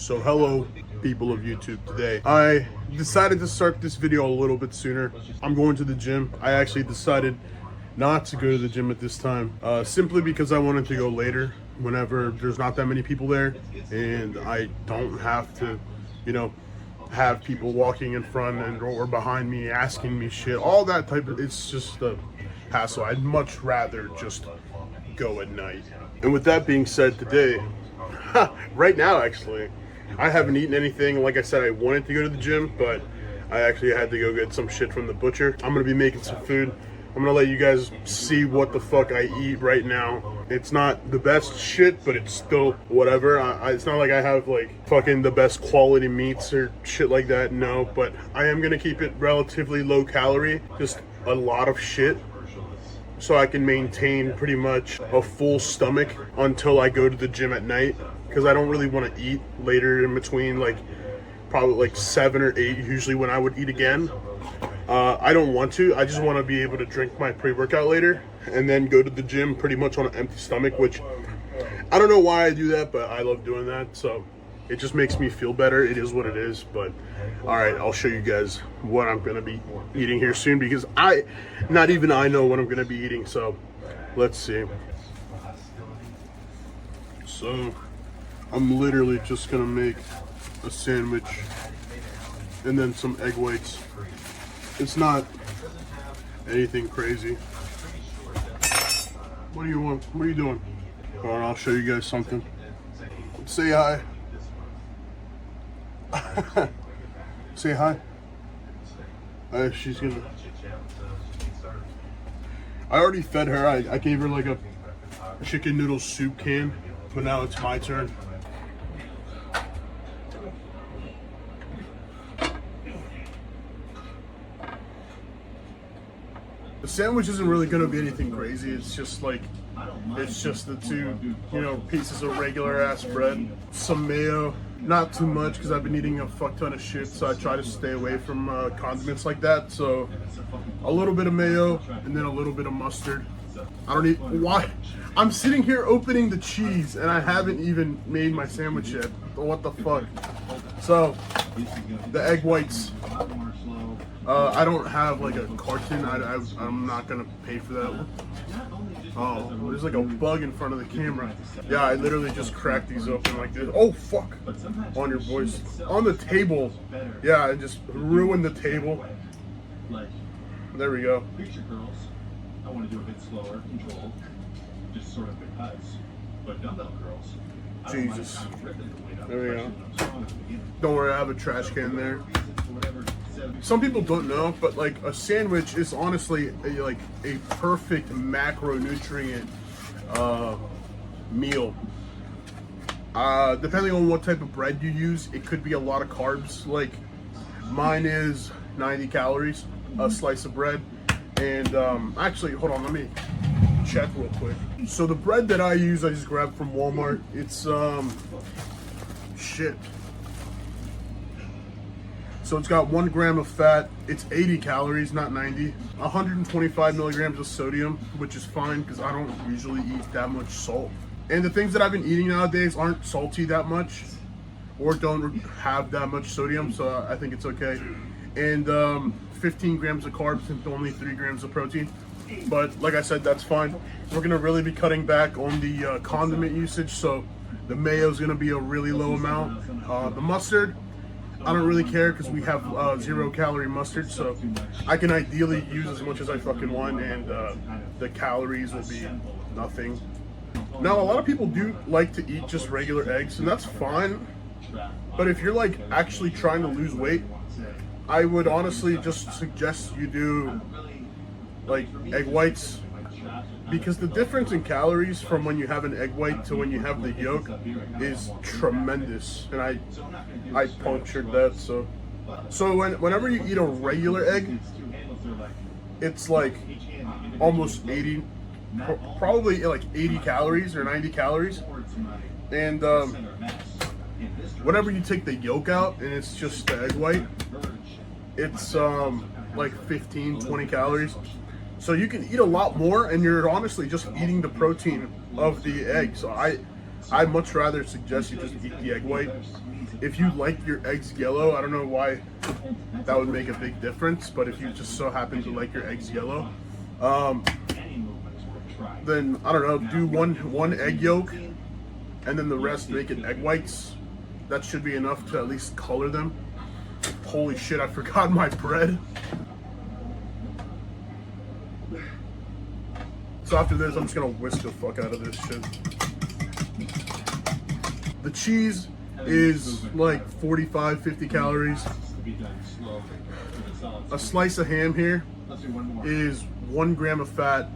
So hello people of YouTube. Today I decided to start this video a little bit sooner. I'm going to the gym. I actually decided not to go to the gym at this time, simply because I wanted to go later whenever there's not that many people there and I don't have to, you know, have people walking in front and or behind me asking me shit, all that type of, it's just a hassle. I'd much rather just go at night. And with that being said, today, right now actually, I haven't eaten anything. Like I said, I wanted to go to the gym, but I actually had to go get some shit from the butcher. I'm gonna be making some food. I'm gonna let you guys see what the fuck I eat right now. It's not the best shit, but it's still whatever. It's not like I have like fucking the best quality meats or shit like that, no. But I am gonna keep it relatively low calorie, just a lot of shit, so I can maintain pretty much a full stomach until I go to the gym at night. Because I don't really want to eat later in between, like probably like 7 or 8 usually when I would eat again. I don't want to. I just want to be able to drink my pre-workout later and then go to the gym pretty much on an empty stomach, which I don't know why I do that, but I love doing that. So it just makes me feel better. It is what it is. But all right, I'll show you guys what I'm going to be eating here soon, because not even I know what I'm going to be eating. So let's see. So I'm literally just going to make a sandwich and then some egg whites. It's not anything crazy. What do you want? What are you doing? All right, I'll show you guys something. Say hi. Say hi. She's gonna. I already fed her. I gave her like a chicken noodle soup can, but now it's my turn. The sandwich isn't really going to be anything crazy. It's just the two, you know, pieces of regular ass bread, some mayo, not too much because I've been eating a fuck ton of shit, so I try to stay away from condiments like that. So a little bit of mayo and then a little bit of mustard. I don't need, why? I'm sitting here opening the cheese and I haven't even made my sandwich yet. What the fuck? So the egg whites. I don't have like a carton. I'm not gonna pay for that. Oh, there's like a bug in front of the camera. Yeah, I literally just cracked these open like this. Oh fuck! On your voice. On the table. Yeah, I just ruined the table. There we go. I want to do a bit slower, controlled, just sort of because. But dumbbell curls. Jesus. There we go. Don't worry, I have a trash can there. Some people don't know, but like a sandwich is honestly like a perfect macronutrient meal. Depending on what type of bread you use, it could be a lot of carbs. Like mine is 90 calories, a slice of bread. And actually, hold on, let me check real quick. So the bread that I use, I just grabbed from Walmart. It's shit. So it's got 1 gram of fat. It's 80 calories, not 90. 125 milligrams of sodium, which is fine because I don't usually eat that much salt. And the things that I've been eating nowadays aren't salty that much or don't have that much sodium, so I think it's okay. And 15 grams of carbs and only 3 grams of protein. But like I said, that's fine. We're gonna really be cutting back on the condiment usage, so the mayo is gonna be a really low amount. The mustard, I don't really care because we have 0 calorie mustard, so I can ideally use as much as I fucking want, and the calories will be nothing. Now, a lot of people do like to eat just regular eggs, and that's fine. But if you're like actually trying to lose weight, I would honestly just suggest you do like egg whites, because the difference in calories from when you have an egg white to when you have the yolk is tremendous. And I punctured that, so whenever you eat a regular egg, it's like almost 80, probably like 80 calories or 90 calories. And whenever you take the yolk out and it's just the egg white, it's like 15-20 calories. So you can eat a lot more, and you're honestly just eating the protein of the egg. So I'd much rather suggest you just eat the egg white. If you like your eggs yellow, I don't know why that would make a big difference, but if you just so happen to like your eggs yellow, then I don't know, do one egg yolk and then the rest make it egg whites. That should be enough to at least color them. Holy shit, I forgot my bread. So after this, I'm just gonna whisk the fuck out of this shit. The cheese is like 45, 50 calories. A slice of ham here is 1 gram of fat.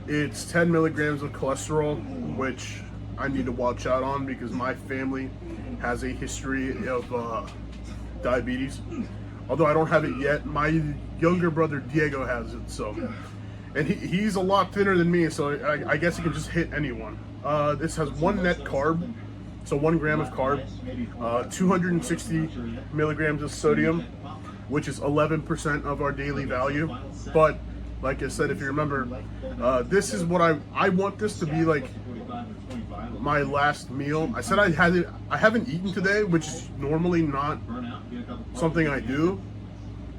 It's 10 milligrams of cholesterol, which I need to watch out on because my family has a history of diabetes. Although I don't have it yet, my younger brother Diego has it, so. And he's a lot thinner than me, so I guess he can just hit anyone. This has 1 net carb, so 1 gram of carb, 260 milligrams of sodium, which is 11% of our daily value. But like I said, if you remember, this is what I want this to be like my last meal. I said I haven't eaten today, which is normally not something I do,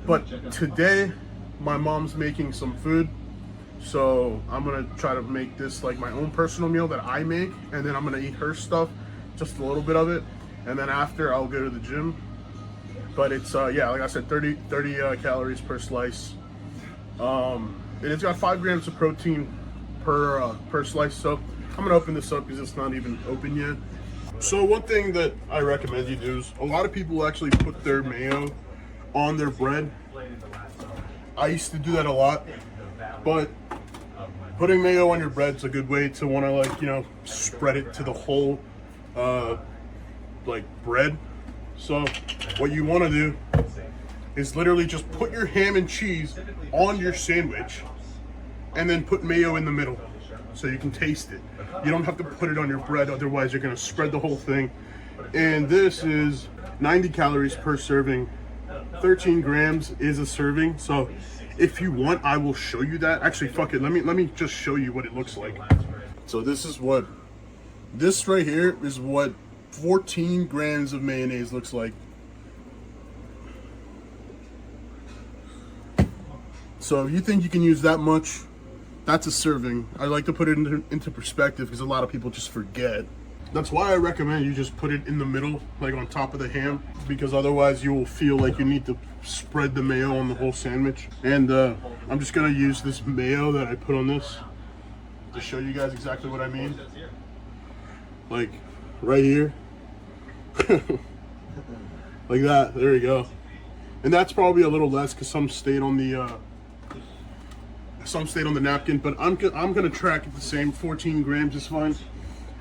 but today my mom's making some food, so I'm gonna try to make this like my own personal meal that I make, and then I'm gonna eat her stuff, just a little bit of it, and then after I'll go to the gym. But it's yeah, like I said, 30 calories per slice. And it's got 5 grams of protein per slice. So I'm gonna open this up because it's not even open yet. So one thing that I recommend you do is, a lot of people actually put their mayo on their bread. I used to do that a lot, but putting mayo on your bread is a good way to want to, like, you know, spread it to the whole like bread. So what you want to do is literally just put your ham and cheese on your sandwich and then put mayo in the middle so you can taste it. You don't have to put it on your bread, otherwise you're going to spread the whole thing. And this is 90 calories per serving. 13 grams is a serving. So if you want, I will show you that. Actually, fuck it. Let me just show you what it looks like. So this right here is what 14 grams of mayonnaise looks like. So if you think you can use that much, that's a serving. I like to put it into perspective because a lot of people just forget. That's why I recommend you just put it in the middle, like on top of the ham, because otherwise you will feel like you need to spread the mayo on the whole sandwich. And I'm just gonna use this mayo that I put on this to show you guys exactly what I mean. Like right here. Like that, there you go. And that's probably a little less because some stayed on the napkin, but I'm gonna track it the same. 14 grams is fine.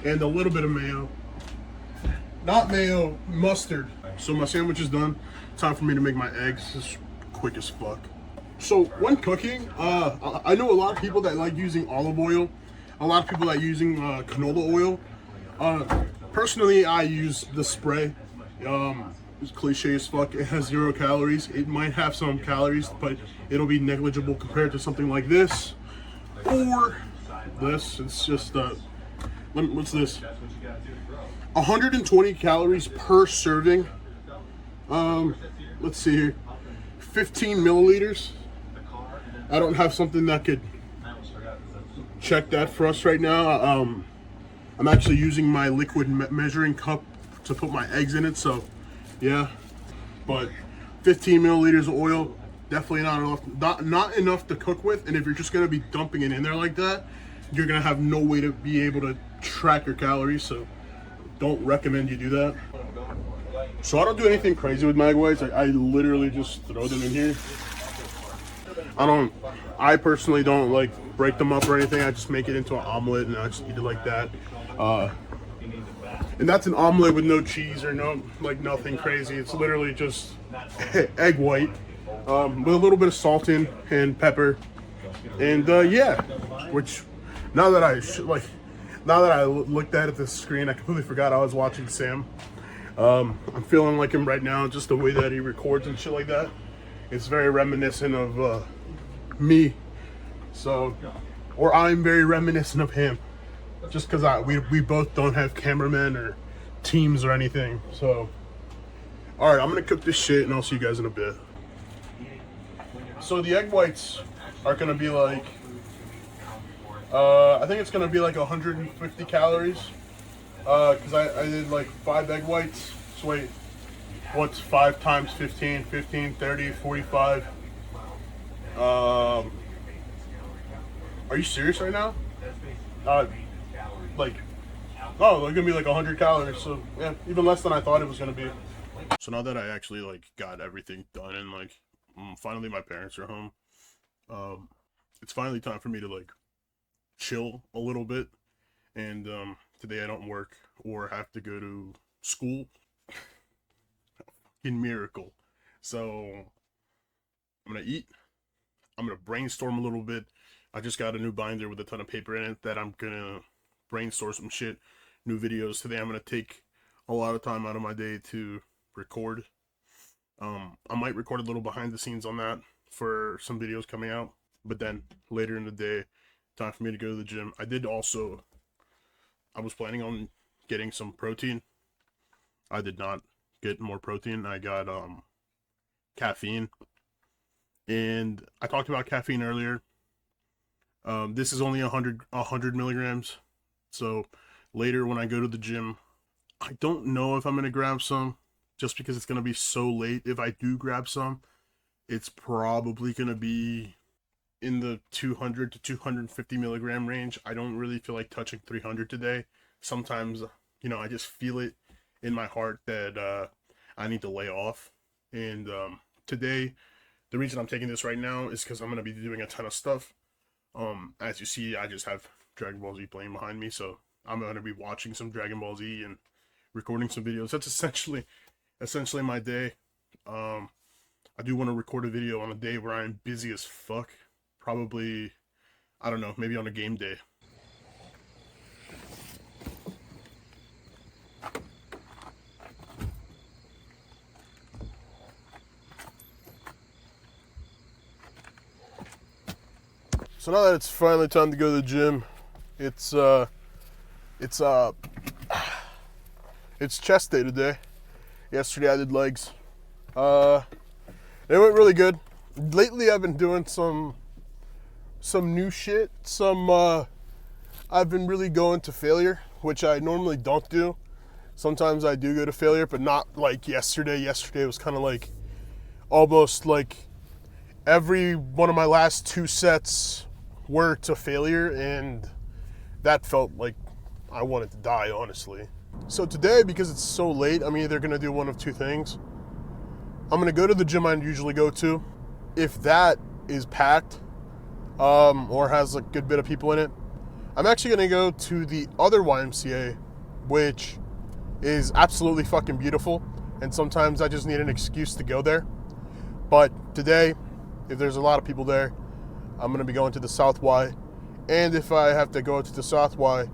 And a little bit of mayo. Not mayo, mustard. So my sandwich is done. Time for me to make my eggs. This is quick as fuck. So when cooking, I know a lot of people that like using olive oil. A lot of people like using canola oil. Personally, I use the spray. It's cliche as fuck. It has 0 calories. It might have some calories, but it'll be negligible compared to something like this or this. It's just what's this? 120 calories per serving. Let's see here. 15 milliliters. I don't have something that could check that for us right now. I'm actually using my liquid measuring cup to put my eggs in it, so yeah. But 15 milliliters of oil, definitely not enough to cook with. And if you're just gonna be dumping it in there like that, you're gonna have no way to be able to track your calories, so don't recommend you do that. So I don't do anything crazy with my egg whites. I literally just throw them in here. I personally don't like break them up or anything. I just make it into an omelet and I just eat it like that. And that's an omelet with no cheese or nothing crazy. It's literally just egg white with a little bit of salt in and pepper. And yeah, which now that I looked at the screen, I completely forgot I was watching Sam. I'm feeling like him right now, just the way that he records and shit like that. It's very reminiscent of me. So, or I'm very reminiscent of him. just because we both don't have cameramen or teams or anything. So, all right, I'm gonna cook this shit, and I'll see you guys in a bit. So the egg whites are gonna be like, I think it's gonna be like 150 calories. Because I did like 5 egg whites. So wait, what's 5 times 15? 15, 30, 45. Are you serious right now? Like, oh, they're gonna be like 100 calories. So yeah, even less than I thought it was gonna be. So now that I actually like got everything done and like finally my parents are home, it's finally time for me to like chill a little bit. And today I don't work or have to go to school. In miracle. So I'm gonna eat. I'm gonna brainstorm a little bit. I just got a new binder with a ton of paper in it that I'm gonna brainstorm some shit, new videos. Today I'm gonna take a lot of time out of my day to record. I might record a little behind the scenes on that for some videos coming out. But then later in the day, time for me to go to the gym. I was planning on getting some protein. I did not get more protein. I got caffeine. And I talked about caffeine earlier. This is only 100 milligrams. So later when I go to the gym, I don't know if I'm going to grab some just because it's going to be so late. If I do grab some, it's probably going to be in the 200 to 250 milligram range. I don't really feel like touching 300 today. Sometimes, I just feel it in my heart that I need to lay off. And today, the reason I'm taking this right now is because I'm going to be doing a ton of stuff. As you see, I just have Dragon Ball Z playing behind me, so I'm going to be watching some Dragon Ball Z and recording some videos. That's essentially my day. I do want to record a video on a day where I'm busy as fuck. Probably, I don't know, maybe on a game day. So now that it's finally time to go to the gym, it's chest day today. Yesterday I did legs. It went really good. Lately I've been doing some new shit. I've been really going to failure, which I normally don't do. Sometimes I do go to failure, but not like yesterday. Yesterday was kind of like almost like every one of my last 2 sets were to failure, and that felt like I wanted to die, honestly. So today, because it's so late, I'm either gonna do one of 2 things. I'm gonna go to the gym I usually go to. If that is packed, or has a good bit of people in it, I'm actually gonna go to the other YMCA, which is absolutely fucking beautiful, and sometimes I just need an excuse to go there. But today, if there's a lot of people there, I'm gonna be going to the South Y, and if I have to go to the South Y,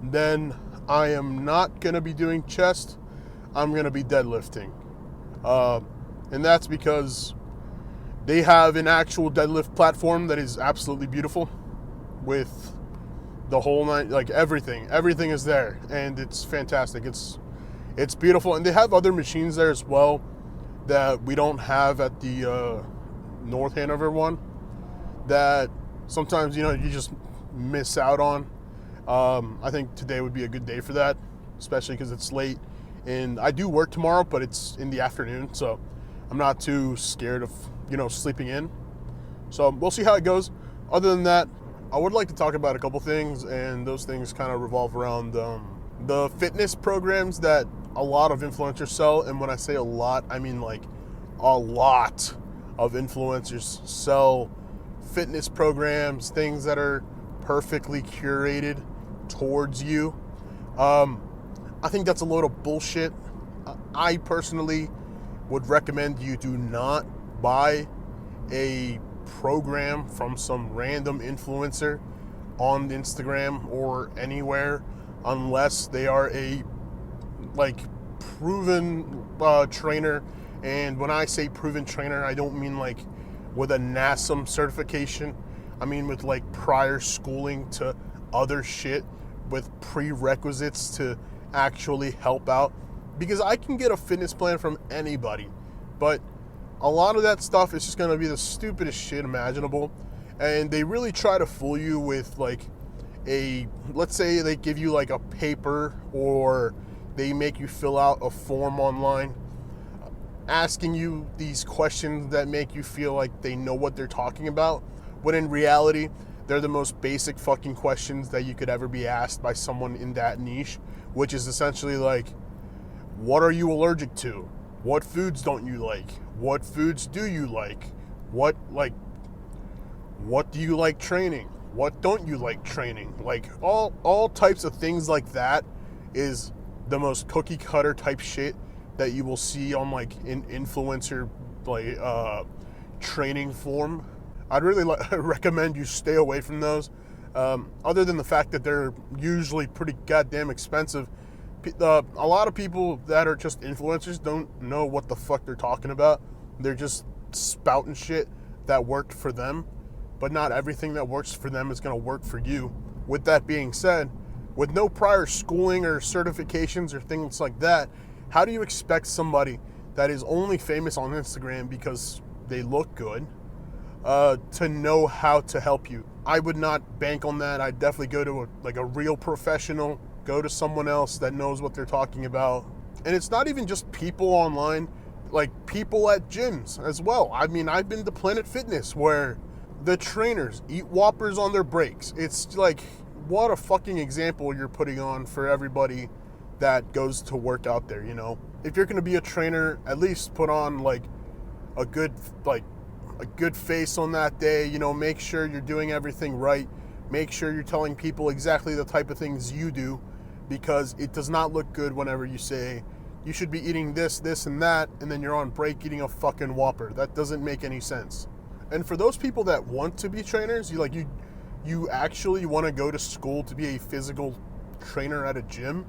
then I am not gonna be doing chest, I'm gonna be deadlifting. And that's because they have an actual deadlift platform that is absolutely beautiful with the whole night, like everything is there, and it's fantastic. It's beautiful, and they have other machines there as well that we don't have at the North Hanover one that sometimes you just miss out on. I think today would be a good day for that, especially because it's late, and I do work tomorrow, but it's in the afternoon, so I'm not too scared of sleeping in. So we'll see how it goes. Other than that, I would like to talk about a couple things, and those things kind of revolve around the fitness programs that a lot of influencers sell. And when I say a lot, I mean like a lot of influencers sell fitness programs, things that are perfectly curated towards you. I think that's a load of bullshit. I personally would recommend you do not buy a program from some random influencer on Instagram or anywhere unless they are a proven trainer. And when I say proven trainer, I don't mean like with a NASM certification. I mean with like prior schooling to other shit with prerequisites to actually help out, because I can get a fitness plan from anybody, but a lot of that stuff is just going to be the stupidest shit imaginable. And they really try to fool you with like let's say they give you like a paper, or they make you fill out a form online asking you these questions that make you feel like they know what they're talking about, when in reality they're the most basic fucking questions that you could ever be asked by someone in that niche, which is essentially like, what are you allergic to? What foods don't you like? What foods do you like? What do you like training? What don't you like training? Like all types of things like that is the most cookie cutter type shit that you will see on like an influencer like training form. I'd really recommend you stay away from those. Other than the fact that they're usually pretty goddamn expensive. A lot of people that are just influencers don't know what the fuck they're talking about. They're just spouting shit that worked for them, but not everything that works for them is going to work for you. With that being said, with no prior schooling or certifications or things like that, how do you expect somebody that is only famous on Instagram because they look good to know how to help you? I would not bank on that. I'd definitely go to a real professional, go to someone else that knows what they're talking about. And it's not even just people online, like people at gyms as well. I mean, I've been to Planet Fitness where the trainers eat Whoppers on their breaks. It's like, what a fucking example you're putting on for everybody that goes to work out there, you know? If you're going to be a trainer, at least put on like a good face on that day, you know, make sure you're doing everything right. Make sure you're telling people exactly the type of things you do, because it does not look good whenever you say you should be eating this, this, and that, and then you're on break eating a fucking Whopper. That doesn't make any sense. And for those people that want to be trainers, you actually want to go to school to be a physical trainer at a gym,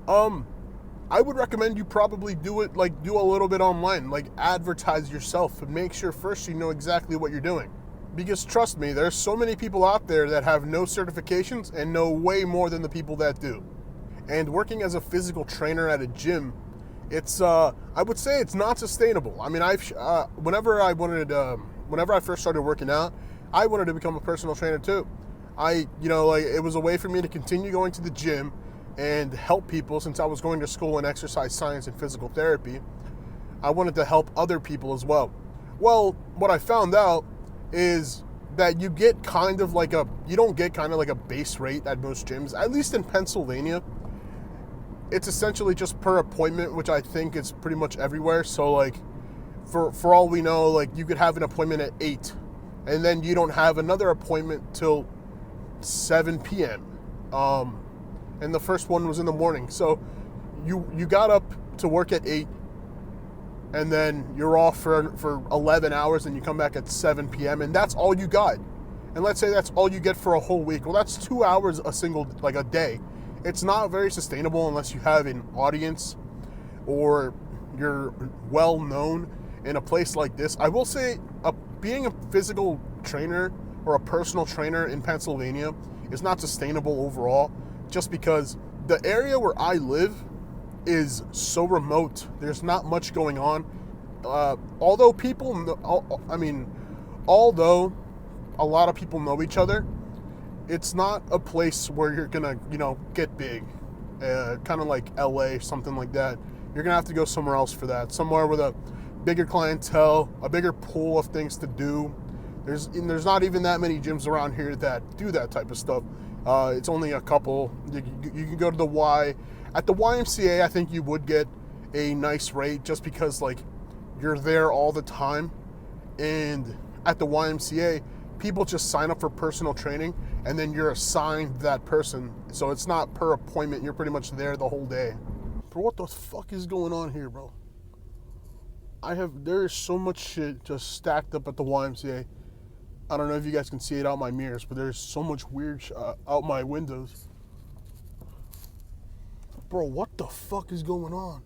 I would recommend you probably do a little bit online, like advertise yourself and make sure first you know exactly what you're doing. Because trust me, there's so many people out there that have no certifications and know way more than the people that do. And working as a physical trainer at a gym, it's I would say it's not sustainable. I mean, whenever I first started working out, I wanted to become a personal trainer too. It was a way for me to continue going to the gym and help people. Since I was going to school in exercise science and physical therapy, I wanted to help other people as well. Well, what I found out is that you don't get kind of like a base rate at most gyms, at least in Pennsylvania. It's essentially just per appointment, which I think is pretty much everywhere. So like, for all we know, like you could have an appointment at 8, and then you don't have another appointment till 7 p.m. And the first one was in the morning. So you got up to work at 8, and then you're off for 11 hours, and you come back at 7 p.m. and that's all you got. And let's say that's all you get for a whole week. Well, that's 2 hours a day. It's not very sustainable unless you have an audience or you're well known in a place like this. I will say being a physical trainer or a personal trainer in Pennsylvania is not sustainable overall, just because the area where I live is so remote. There's not much going on. Although a lot of people know each other, it's not a place where you're gonna, get big. Kind of like LA, something like that. You're gonna have to go somewhere else for that. Somewhere with a bigger clientele, a bigger pool of things to do. There's not even that many gyms around here that do that type of stuff. It's only a couple. You can go to at the YMCA. I think you would get a nice rate just because like you're there all the time, and at the YMCA, people just sign up for personal training, and then you're assigned that person. So it's not per appointment. You're pretty much there the whole day. Bro, what the fuck is going on here, bro? There is so much shit just stacked up at the YMCA. I don't know if you guys can see it out my mirrors, but there's so much weird out my windows. Bro, what the fuck is going on?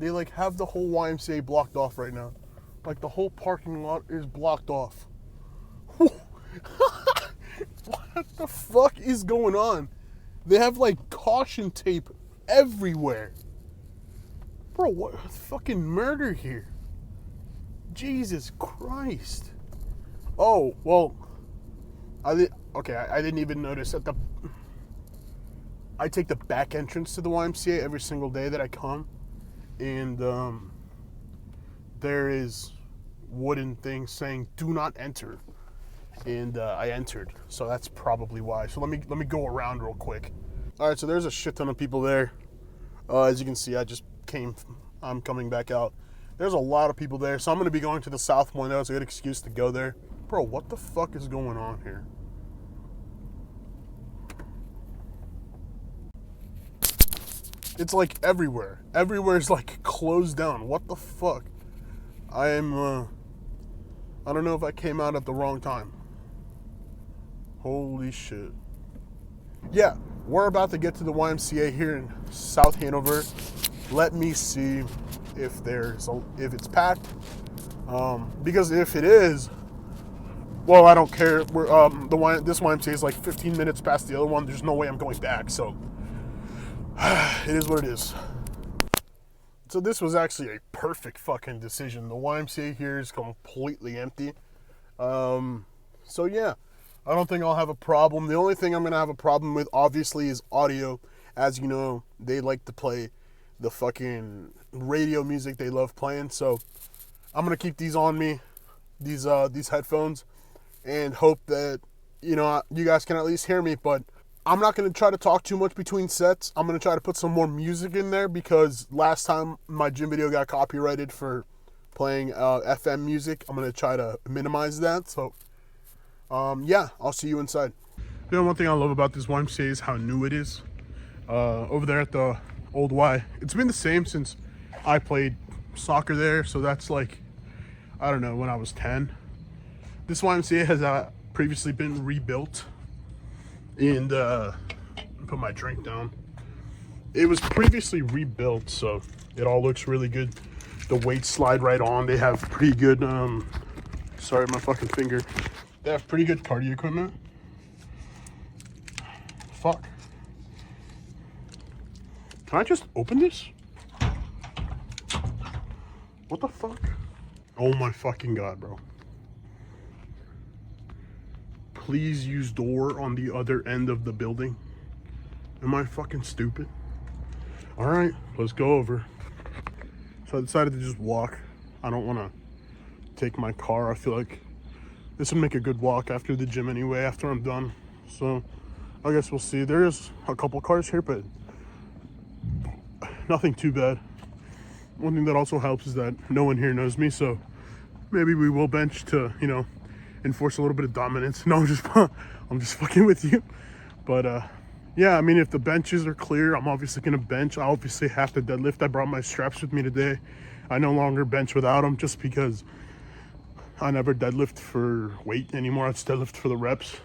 They have the whole YMCA blocked off right now. The whole parking lot is blocked off. What the fuck is going on? They have like caution tape everywhere. Bro, what fucking murder here? Jesus Christ. Oh, well, I didn't even notice at I take the back entrance to the YMCA every single day that I come, and there is wooden things saying "Do not enter," and I entered, so that's probably why. So let me go around real quick. All right, so there's a shit ton of people there. As you can see, I'm coming back out. There's a lot of people there, so I'm going to be going to the south window. It's a good excuse to go there. Bro, what the fuck is going on here? It's like everywhere. Everywhere's like closed down. What the fuck? I don't know if I came out at the wrong time. Holy shit. Yeah, we're about to get to the YMCA here in South Hanover. Let me see if it's packed. Because if it is, well, I don't care. This YMCA is like 15 minutes past the other one. There's no way I'm going back, so it is what it is. So this was actually a perfect fucking decision. The YMCA here is completely empty. So yeah, I don't think I'll have a problem. The only thing I'm going to have a problem with, obviously, is audio. As you know, they like to play the fucking radio music they love playing. So I'm going to keep these on me, these headphones, and hope that, you guys can at least hear me. But I'm not going to try to talk too much between sets. I'm going to try to put some more music in there, because last time my gym video got copyrighted for playing FM music. I'm going to try to minimize that. So yeah, I'll see you inside. One thing I love about this YMCA is how new it is. Over there at the old Y, it's been the same since I played soccer there. So that's like, I don't know, when I was 10. This YMCA has previously been rebuilt. And put my drink down. It was previously rebuilt, so it all looks really good. The weights slide right on. They have pretty good sorry, my fucking finger. They have pretty good cardio equipment. Fuck. Can I just open this? What the fuck? Oh my fucking god, bro. Please use door on the other end of the building. Am I fucking stupid? All right, let's go over. So I decided to just walk. I don't want to take my car. I feel like this would make a good walk after the gym anyway, after I'm done. So I guess we'll see. There's a couple cars here, but nothing too bad. One thing that also helps is that no one here knows me, so maybe we will bench to, enforce a little bit of dominance. No, I'm just fucking with you. But yeah, I mean, if the benches are clear, I'm obviously gonna bench. I obviously have to deadlift. I brought my straps with me today. I no longer bench without them, just because I never deadlift for weight anymore. I just deadlift for the reps.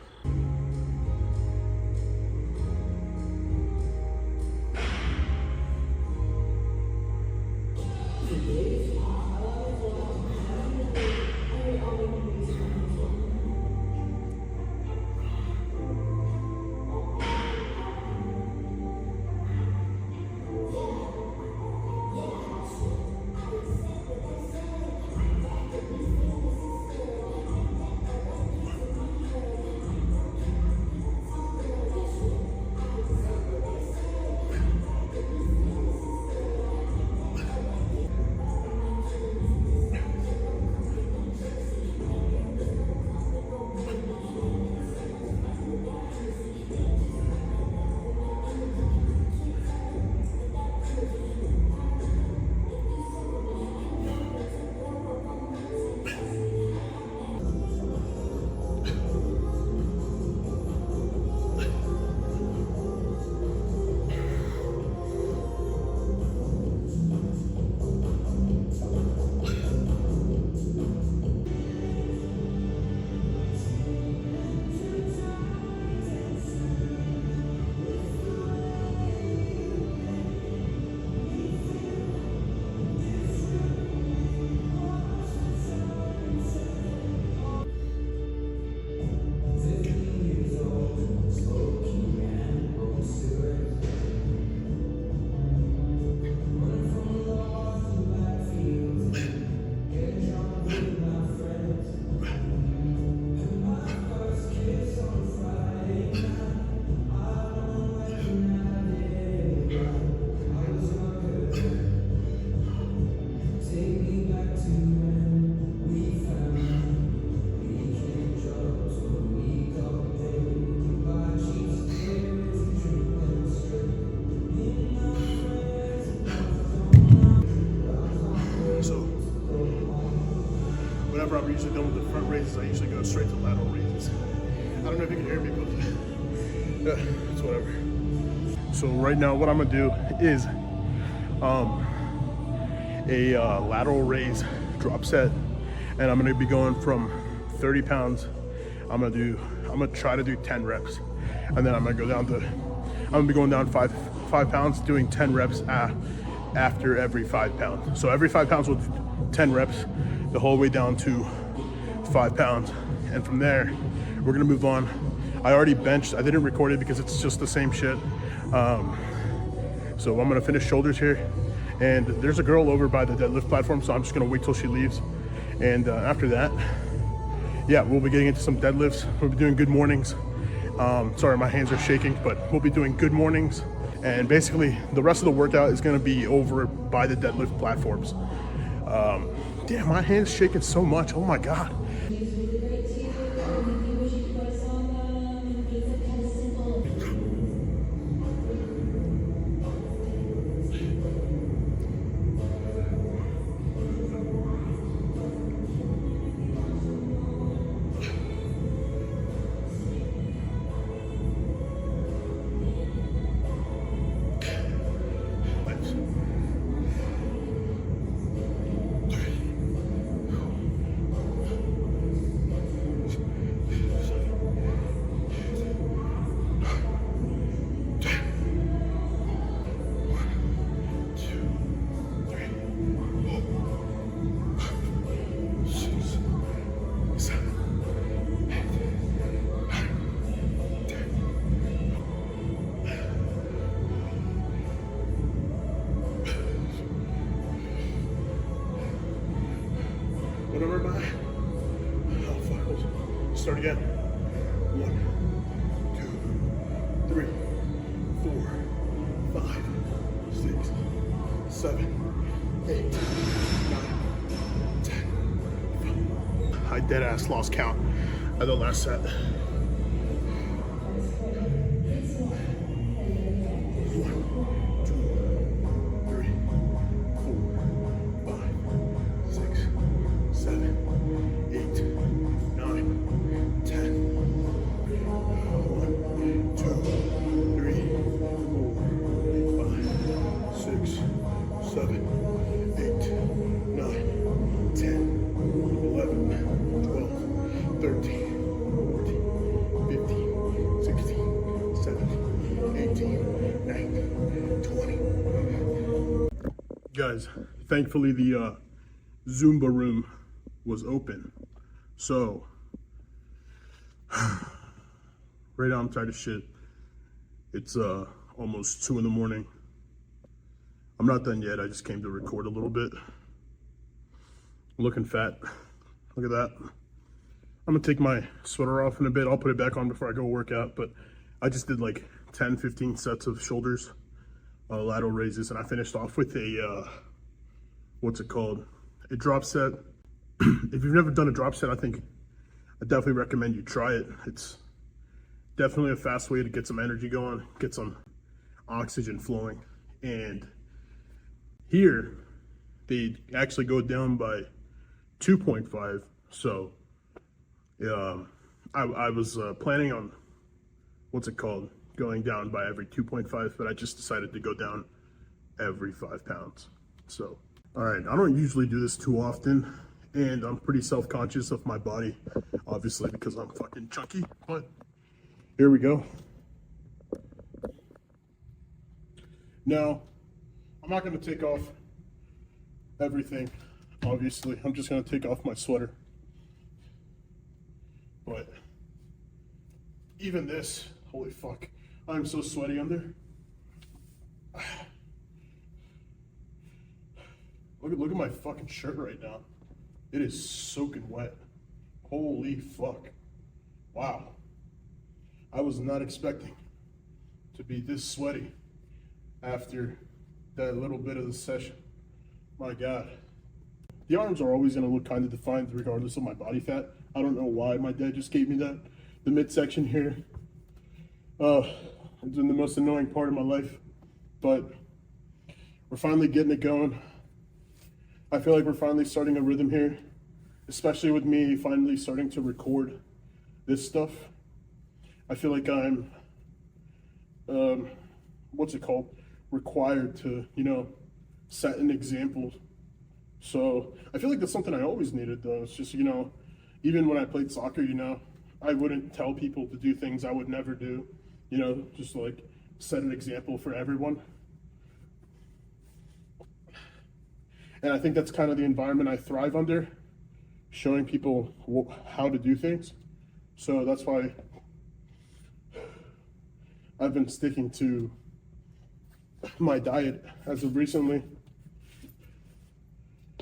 whenever I'm usually done with the front raises, I usually go straight to lateral raises. I don't know if you can hear me, but it's whatever. So right now what I'm gonna do is a lateral raise drop set, and I'm gonna be going from 30 pounds. I'm gonna try to do 10 reps, and then I'm gonna be going down five pounds, doing 10 reps after every 5 pounds. So every 5 pounds with 10 reps, the whole way down to 5 pounds. And from there, we're gonna move on. I already benched, I didn't record it because it's just the same shit. So I'm gonna finish shoulders here. And there's a girl over by the deadlift platform, so I'm just gonna wait till she leaves. And after that, yeah, we'll be getting into some deadlifts. We'll be doing good mornings. Sorry, my hands are shaking, but we'll be doing good mornings. And basically, the rest of the workout is gonna be over by the deadlift platforms. Damn, my hand's shaking so much, oh my God. Whatever am I? Oh fuck. Start again. 1, 2, 3, 4, 5, 6, 7, 8, 9, 10. I dead ass lost count at the last set. 20. Guys, thankfully the Zumba room was open. So, right now I'm tired of shit. It's almost 2 in the morning. I'm not done yet, I just came to record a little bit. I'm looking fat, look at that. I'm gonna take my sweater off in a bit. I'll put it back on before I go work out, but I just did like 10, 15 sets of shoulders, lateral raises, and I finished off with a, what's it called? A drop set. If you've never done a drop set, I definitely recommend you try it. It's definitely a fast way to get some energy going, get some oxygen flowing. And here, they actually go down by 2.5. So I was planning on, what's it called, going down by every 2.5, but I just decided to go down every 5 pounds. So, all right, I don't usually do this too often, and I'm pretty self-conscious of my body, obviously, because I'm fucking chunky, but here we go. Now, I'm not gonna take off everything, obviously. I'm just gonna take off my sweater. But even this, holy fuck, I'm so sweaty under. Look at my fucking shirt right now. It is soaking wet. Holy fuck. Wow. I was not expecting to be this sweaty after that little bit of the session. My God. The arms are always gonna look kind of defined regardless of my body fat. I don't know why my dad just gave me that. The midsection here. It's been the most annoying part of my life, but we're finally getting it going. I feel like we're finally starting a rhythm here. especially with me finally starting to record this stuff. I feel like I'm, what's it called? Required to, you know, set an example. So I feel like that's something I always needed though. It's just, you know, even when I played soccer, you know, I wouldn't tell people to do things I would never do, you know, just like set an example for everyone. And I think that's kind of the environment I thrive under, showing people how to do things. So that's why I've been sticking to my diet as of recently.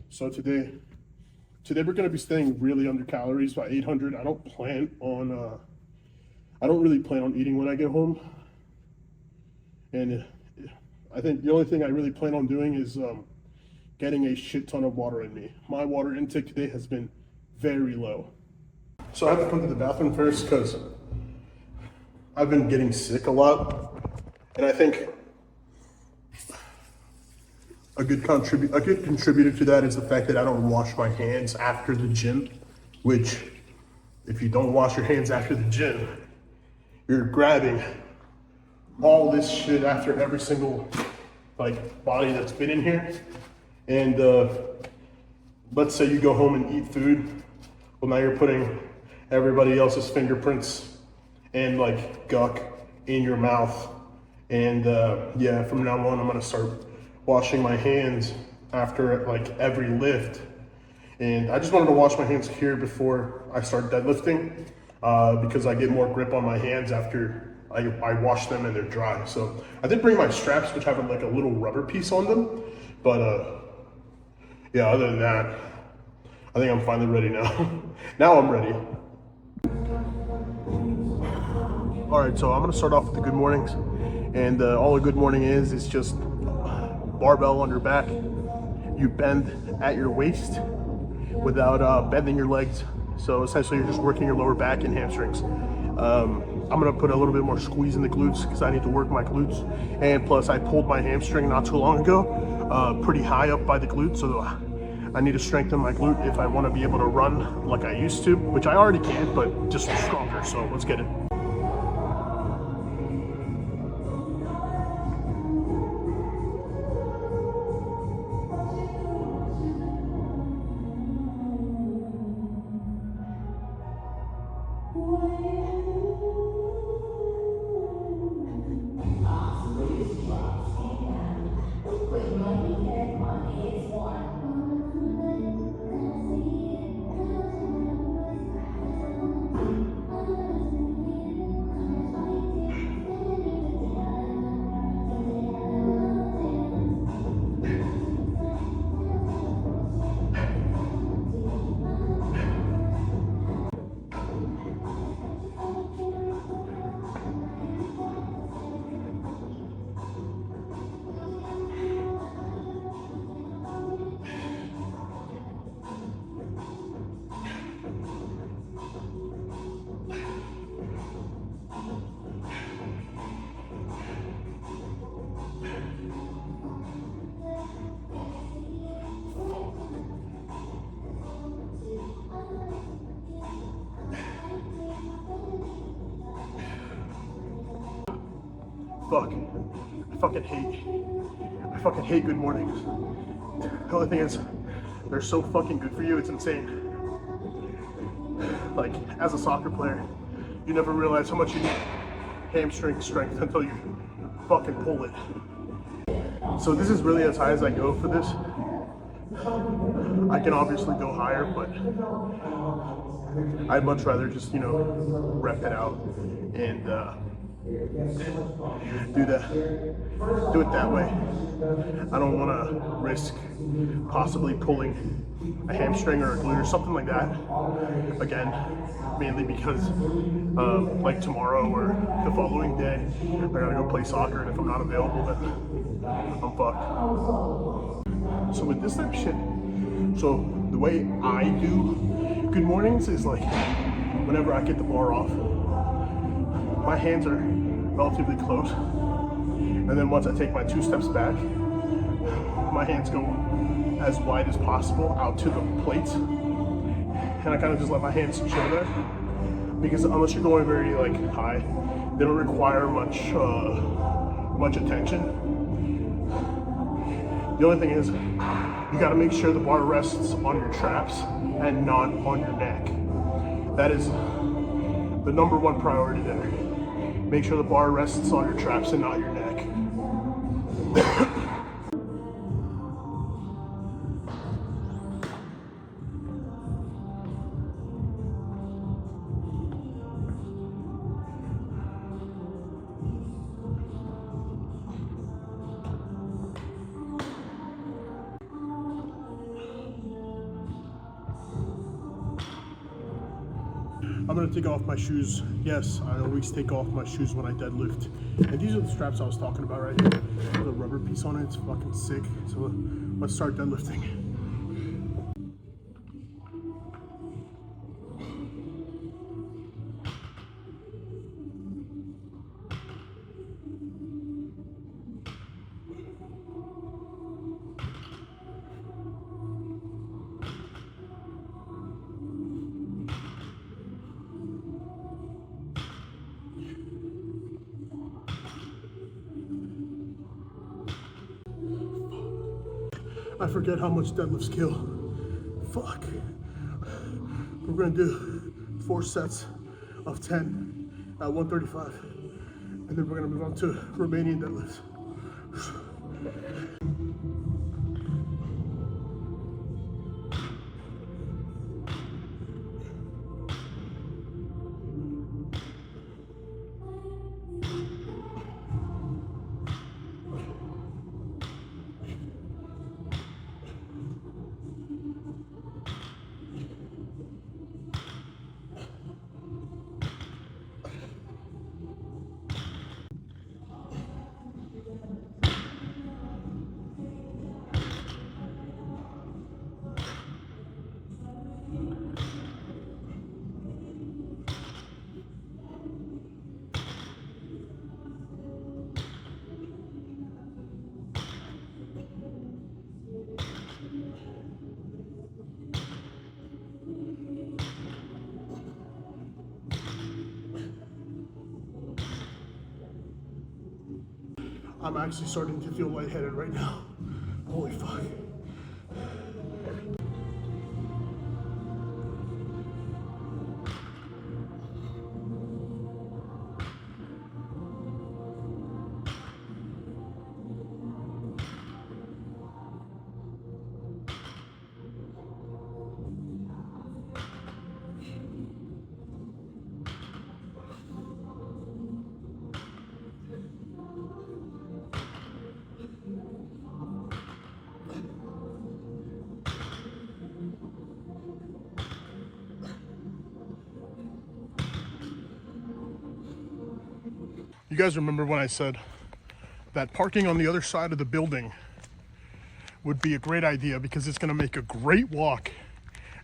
So today we're going to be staying really under calories, by 800. I don't really plan on eating when I get home. And I think the only thing I really plan on doing is getting a shit ton of water in me. My water intake today has been very low. So I have to come to the bathroom first because I've been getting sick a lot. And I think a good contributor to that is the fact that I don't wash my hands after the gym, which if you don't wash your hands after the gym, you're grabbing all this shit after every single like body that's been in here. And let's say you go home and eat food. Well, now you're putting everybody else's fingerprints and like guck in your mouth. And yeah, from now on, I'm gonna start washing my hands after like every lift. And I just wanted to wash my hands here before I start deadlifting because I get more grip on my hands after I wash them and they're dry. So I did bring my straps, which have like a little rubber piece on them. But yeah, other than that, I think I'm finally ready now. Now I'm ready. All right, so I'm gonna start off with the good mornings. And all a good morning is just barbell on your back. You bend at your waist without bending your legs. So essentially you're just working your lower back and hamstrings. I'm gonna put a little bit more squeeze in the glutes because I need to work my glutes. And plus I pulled my hamstring not too long ago, pretty high up by the glute. So I need to strengthen my glute if I wanna be able to run like I used to, which I already can, but just stronger. So let's get it. Fuck. I fucking hate good mornings. The only thing is, they're so fucking good for you, it's insane. Like, as a soccer player, you never realize how much you need hamstring strength until you fucking pull it. So this is really as high as I go for this. I can obviously go higher, but I'd much rather just, you know, rep it out and do it that way. I don't want to risk possibly pulling a hamstring or a glute or something like that again, mainly because like tomorrow or the following day I gotta go play soccer, and if I'm not available then I'm fucked. So with this type of shit, so the way I do good mornings is like whenever I get the bar off, my hands are relatively close, and then once I take my 2 steps back, my hands go as wide as possible out to the plates, and I kind of just let my hands chill there, because unless you're going very like high, they don't require much attention. The only thing is, you got to make sure the bar rests on your traps and not on your neck. That is the number one priority there. Make sure the bar rests on your traps and not your neck. I'm gonna take off my shoes. Yes, I always take off my shoes when I deadlift. And these are the straps I was talking about right here. The rubber piece on it, it's fucking sick. So let's start deadlifting. I forget how much deadlifts kill. Fuck. We're gonna do 4 sets of 10 at 135. And then we're gonna move on to Romanian deadlifts. I'm actually starting to feel lightheaded right now. Holy fuck. You guys remember when I said that parking on the other side of the building would be a great idea because it's gonna make a great walk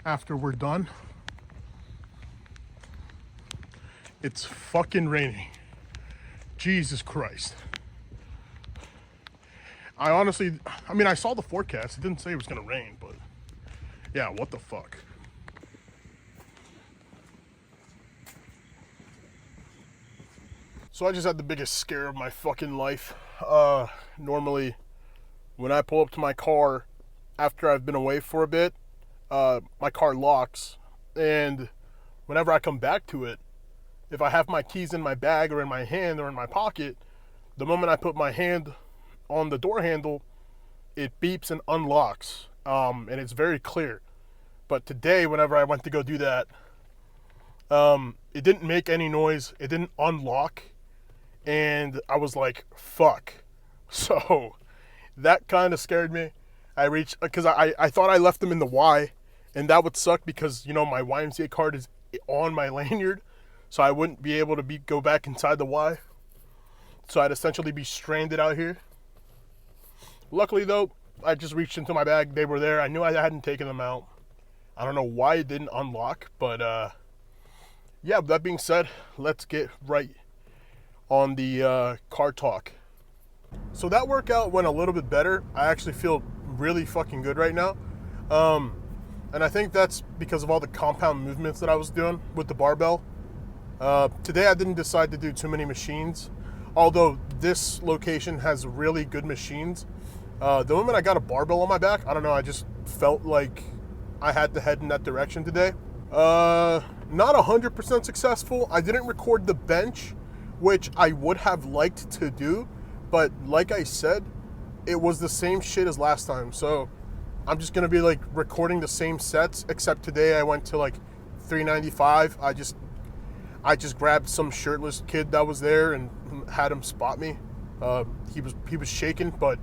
after we're done? It's fucking raining. Jesus Christ. I mean, I saw the forecast. It didn't say it was gonna rain, but yeah, what the fuck? So I just had the biggest scare of my fucking life. Normally, when I pull up to my car after I've been away for a bit, my car locks. And whenever I come back to it, if I have my keys in my bag or in my hand or in my pocket, the moment I put my hand on the door handle, it beeps and unlocks. And it's very clear. But today, whenever I went to go do that, it didn't make any noise. It didn't unlock. And I was like, fuck. So that kind of scared me. Because I thought I left them in the Y, and that would suck because, you know, my YMCA card is on my lanyard, so I wouldn't be able to go back inside the Y. So I'd essentially be stranded out here. Luckily though, I just reached into my bag. They were there. I knew I hadn't taken them out. I don't know why it didn't unlock, but yeah, with that being said, let's get right on the car talk. So that workout went a little bit better. I actually feel really fucking good right now. and I think that's because of all the compound movements that I was doing with the barbell. Today I didn't decide to do too many machines, although this location has really good machines. The moment I got a barbell on my back, I don't know, I just felt like I had to head in that direction today. Not 100% successful. I didn't record the bench, which I would have liked to do, but like I said, it was the same shit as last time. So I'm just gonna be like recording the same sets, except today I went to like 395. I just grabbed some shirtless kid that was there and had him spot me. He was shaking, but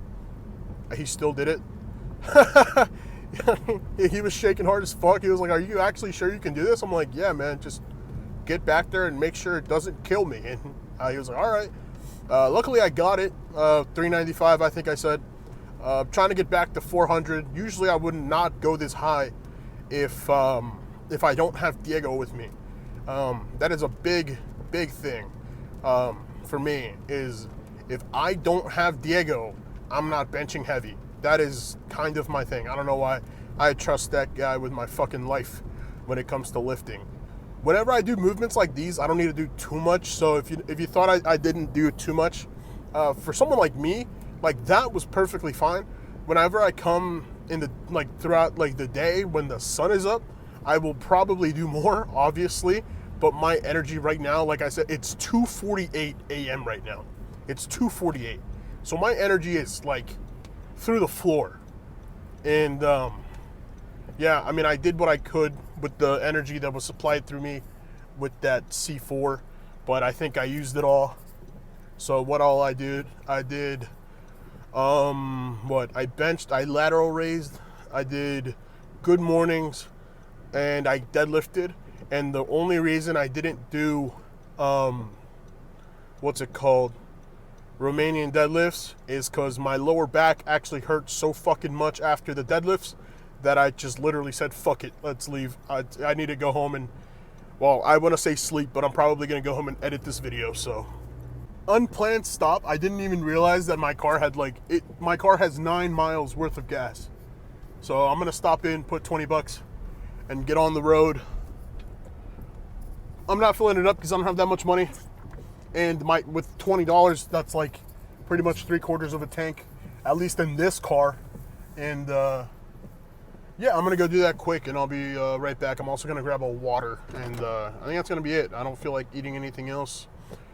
he still did it. He was shaking hard as fuck. He was like, "Are you actually sure you can do this?" I'm like, "Yeah, man, just get back there and make sure it doesn't kill me." And he was like, "All right." Luckily, I got it. 395, I think I said. Trying to get back to 400. Usually, I would not go this high if I don't have Diego with me. That is a big thing for me, is if I don't have Diego, I'm not benching heavy. That is kind of my thing. I don't know why I trust that guy with my fucking life when it comes to lifting. Whenever I do movements like these, I don't need to do too much. So if you thought I didn't do too much, for someone like me, like that was perfectly fine. Whenever I come in the throughout the day when the sun is up, I will probably do more, obviously. But my energy right now, like I said, it's 2:48 a.m. right now. It's 2:48. So my energy is like through the floor. And yeah, I mean, I did what I could with the energy that was supplied through me with that C4, but I think I used it all. So what all I did I benched, I lateral raised, I did good mornings, and I deadlifted. And the only reason I didn't do Romanian deadlifts is because my lower back actually hurt so fucking much after the deadlifts that I just literally said, fuck it, let's leave. I need to go home and, well, I want to say sleep, but I'm probably going to go home and edit this video. So unplanned stop. I didn't even realize that my car had my car has 9 miles worth of gas. So I'm going to stop in, put $20 and get on the road. I'm not filling it up because I don't have that much money. And with $20, that's like pretty much 3/4 of a tank, at least in this car. And yeah, I'm gonna go do that quick and I'll be right back. I'm also gonna grab a water, and I think that's gonna be it. I don't feel like eating anything else.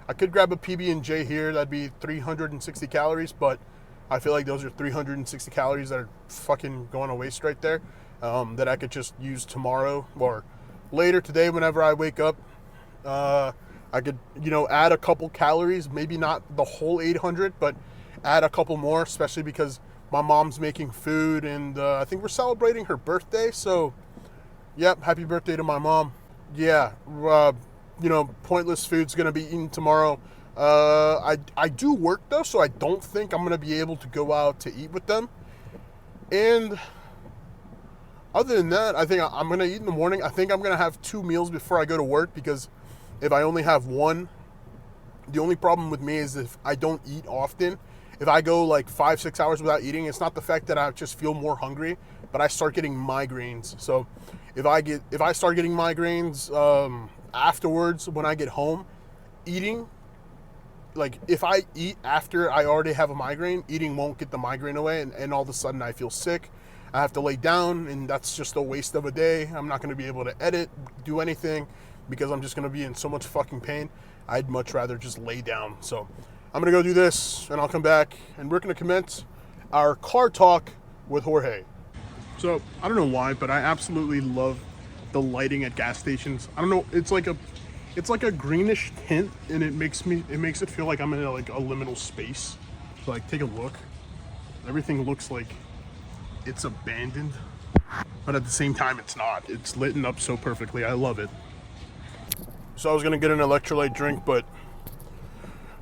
I could grab a PB&J here, that'd be 360 calories, but I feel like those are 360 calories that are fucking going to waste right there, that I could just use tomorrow or later today whenever I wake up. I could, add a couple calories, maybe not the whole 800, but add a couple more, especially because my mom's making food, and I think we're celebrating her birthday. So, yep, happy birthday to my mom. Yeah, pointless food's going to be eaten tomorrow. I do work, though, so I don't think I'm going to be able to go out to eat with them. And other than that, I think I'm going to eat in the morning. I think I'm going to have 2 meals before I go to work, because if I only have one, the only problem with me is if I don't eat often. If I go like 5-6 hours without eating, it's not the fact that I just feel more hungry, but I start getting migraines. So if I start getting migraines afterwards when I get home, eating, like if I eat after I already have a migraine, eating won't get the migraine away, and all of a sudden I feel sick. I have to lay down, and that's just a waste of a day. I'm not going to be able to edit, do anything, because I'm just going to be in so much fucking pain. I'd much rather just lay down. So I'm going to go do this, and I'll come back, and we're going to commence our car talk with Jorge. So I don't know why, but I absolutely love the lighting at gas stations. I don't know, it's like a greenish tint, and it makes it feel like I'm in a liminal space. So like, take a look. Everything looks like it's abandoned, but at the same time it's not. It's lit up so perfectly. I love it. So I was gonna get an electrolyte drink,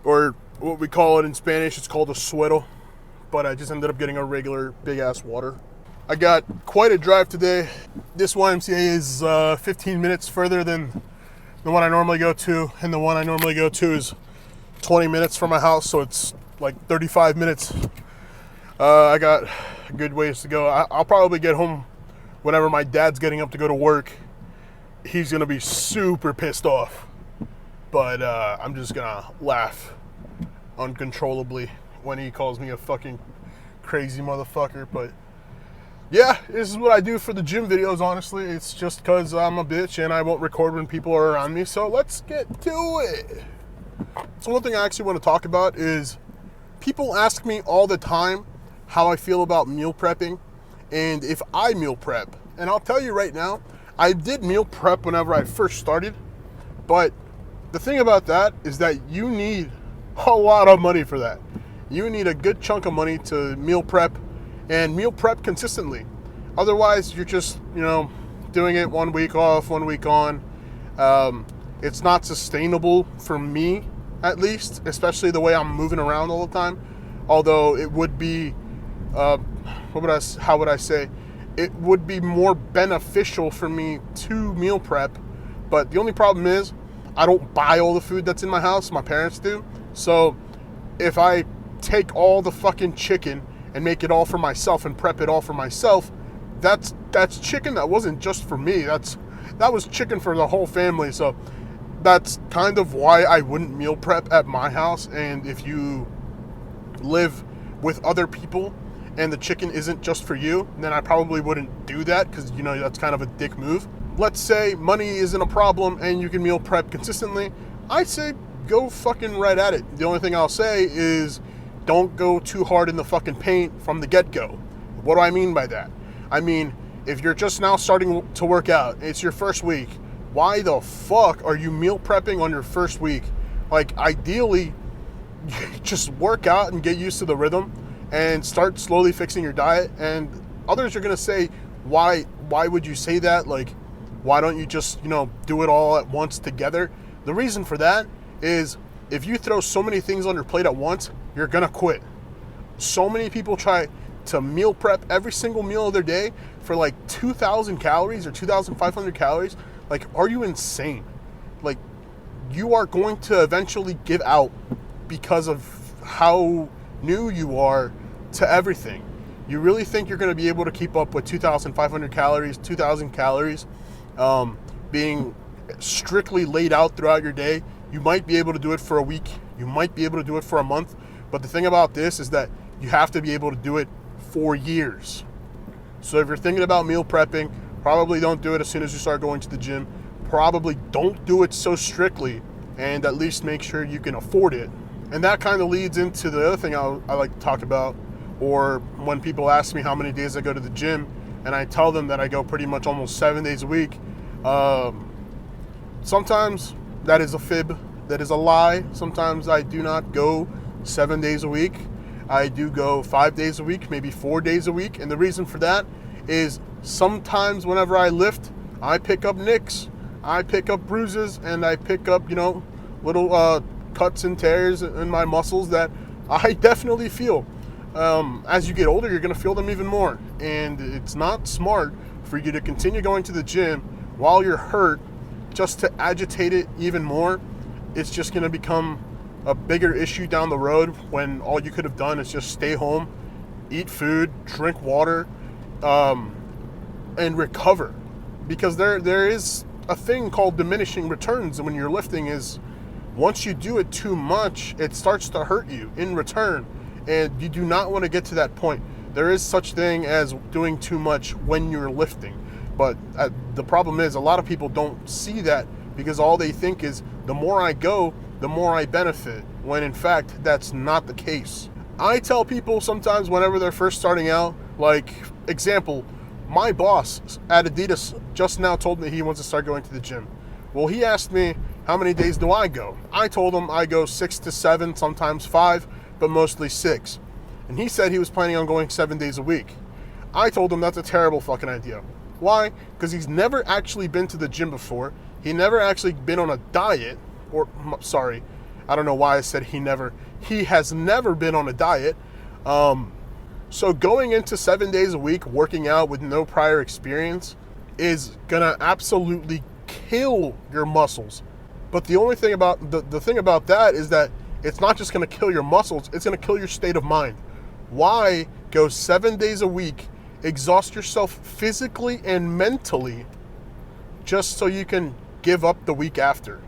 or what we call it in Spanish, it's called a suero, but I just ended up getting a regular big ass water. I got quite a drive today. This YMCA is 15 minutes further than the one I normally go to, and the one I normally go to is 20 minutes from my house, so it's like 35 minutes. I got a good ways to go. I'll probably get home whenever my dad's getting up to go to work, he's gonna be super pissed off. But I'm just gonna laugh uncontrollably when he calls me a fucking crazy motherfucker. But yeah, this is what I do for the gym videos, honestly. It's just because I'm a bitch and I won't record when people are around me. So let's get to it. So one thing I actually want to talk about is people ask me all the time how I feel about meal prepping and if I meal prep. And I'll tell you right now, I did meal prep whenever I first started, but the thing about that is that you need a lot of money for that. You need a good chunk of money to meal prep and meal prep consistently. Otherwise, you're just, doing it 1 week off, 1 week on. It's not sustainable for me, at least, especially the way I'm moving around all the time. Although it would be, how would I say? It would be more beneficial for me to meal prep. But the only problem is I don't buy all the food that's in my house. My parents do. So if I take all the fucking chicken and make it all for myself and prep it all for myself, that's chicken that wasn't just for me. That was chicken for the whole family. So that's kind of why I wouldn't meal prep at my house. And if you live with other people and the chicken isn't just for you, then I probably wouldn't do that because, that's kind of a dick move. Let's say money isn't a problem and you can meal prep consistently. I say go fucking right at it. The only thing I'll say is don't go too hard in the fucking paint from the get-go. What do I mean by that? I mean, if you're just now starting to work out, it's your first week, why the fuck are you meal prepping on your first week? Like, ideally, just work out and get used to the rhythm and start slowly fixing your diet. And others are going to say, why would you say that? Like, why don't you just, do it all at once together? The reason for that is if you throw so many things on your plate at once, you're going to quit. So many people try to meal prep every single meal of their day for like 2,000 calories or 2,500 calories. Like, are you insane? Like, you are going to eventually give out because of how new you are to everything. You really think you're going to be able to keep up with 2,500 calories, 2,000 calories, being strictly laid out throughout your day? You might be able to do it for a week. You might be able to do it for a month. But the thing about this is that you have to be able to do it for years. So if you're thinking about meal prepping, probably don't do it as soon as you start going to the gym. Probably don't do it so strictly, and at least make sure you can afford it. And that kind of leads into the other thing I like to talk about, or when people ask me how many days I go to the gym, and I tell them that I go pretty much almost 7 days a week. Sometimes that is a fib, that is a lie. Sometimes I do not go 7 days a week. I do go 5 days a week, maybe 4 days a week. And the reason for that is sometimes whenever I lift, I pick up nicks, I pick up bruises, and I pick up, little cuts and tears in my muscles that I definitely feel. As you get older, you're going to feel them even more. And it's not smart for you to continue going to the gym while you're hurt just to agitate it even more. It's just going to become a bigger issue down the road when all you could have done is just stay home, eat food, drink water, and recover. Because there is a thing called diminishing returns when you're lifting. Is once you do it too much, it starts to hurt you in return, and you do not want to get to that point. There is such thing as doing too much when you're lifting, but the problem is a lot of people don't see that because all they think is the more I go, the more I benefit, when in fact that's not the case. I tell people sometimes whenever they're first starting out, like, example, my boss at Adidas just now told me he wants to start going to the gym. Well, he asked me, how many days do I go? I told him I go 6 to 7, sometimes 5, but mostly 6. And he said he was planning on going 7 days a week. I told him that's a terrible fucking idea. Why? Because he's never actually been to the gym before. He never actually been on a diet, I don't know why I said he never. He has never been on a diet. So going into 7 days a week, working out with no prior experience is gonna absolutely kill your muscles. But the only thing about the thing about that is that it's not just gonna kill your muscles, it's gonna kill your state of mind. Why go 7 days a week exhaust yourself physically and mentally just so you can give up the week after.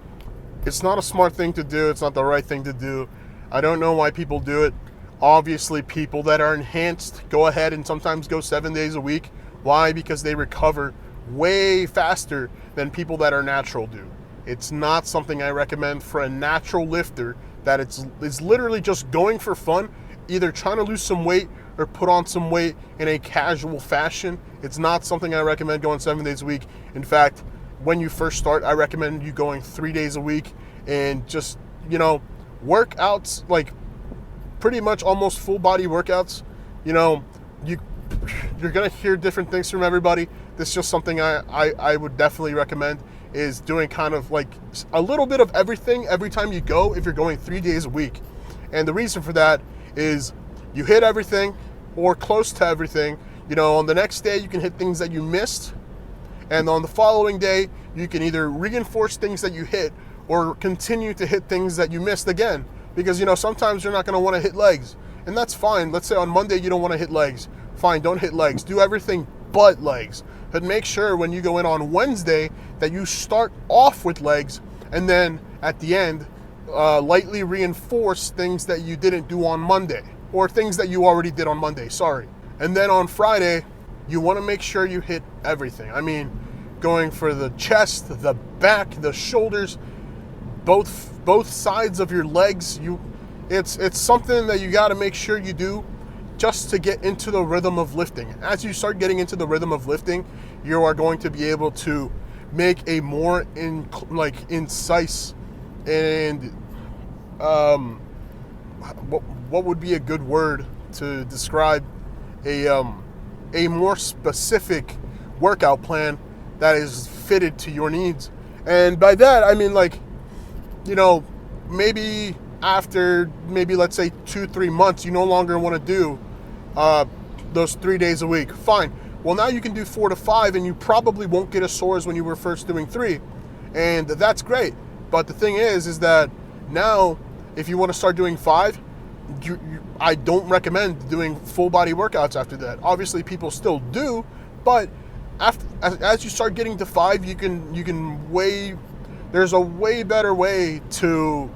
It's not a smart thing to do. It's not the right thing to do. I don't know why people do it. Obviously, people that are enhanced go ahead and sometimes go 7 days a week. Why? Because they recover way faster than people that are natural do. It's not something I recommend for a natural lifter that is literally just going for fun, either trying to lose some weight or put on some weight in a casual fashion. It's not something I recommend going 7 days a week. In fact, when you first start, I recommend you going 3 days a week and just, workouts, like pretty much almost full body workouts. You're gonna hear different things from everybody. This is just something I would definitely recommend, is doing kind of like a little bit of everything every time you go if you're going 3 days a week. And the reason for that is you hit everything or close to everything. On the next day you can hit things that you missed, and on the following day you can either reinforce things that you hit or continue to hit things that you missed again. Because sometimes you're not going to want to hit legs, and that's fine. Let's say on Monday you don't want to hit legs. Fine, don't hit legs. Do everything but legs. But make sure when you go in on Wednesday that you start off with legs, and then at the end lightly reinforce things that you didn't do on Monday, or things that you already did on Monday, sorry. And then on Friday, you want to make sure you hit everything. I mean, going for the chest, the back, the shoulders, both sides of your legs. It's something that you got to make sure you do just to get into the rhythm of lifting. As you start getting into the rhythm of lifting, you are going to be able to make a more incisive and what would be a good word to describe a more specific workout plan that is fitted to your needs. And by that I mean, maybe after let's say 2-3 months you no longer want to do those 3 days a week. Fine. Well, now you can do 4 to 5, and you probably won't get as sore as when you were first doing 3, and that's great. But the thing is that now if you want to start doing 5, I don't recommend doing full body workouts after that. Obviously people still do, but as you start getting to 5, there's a way better way to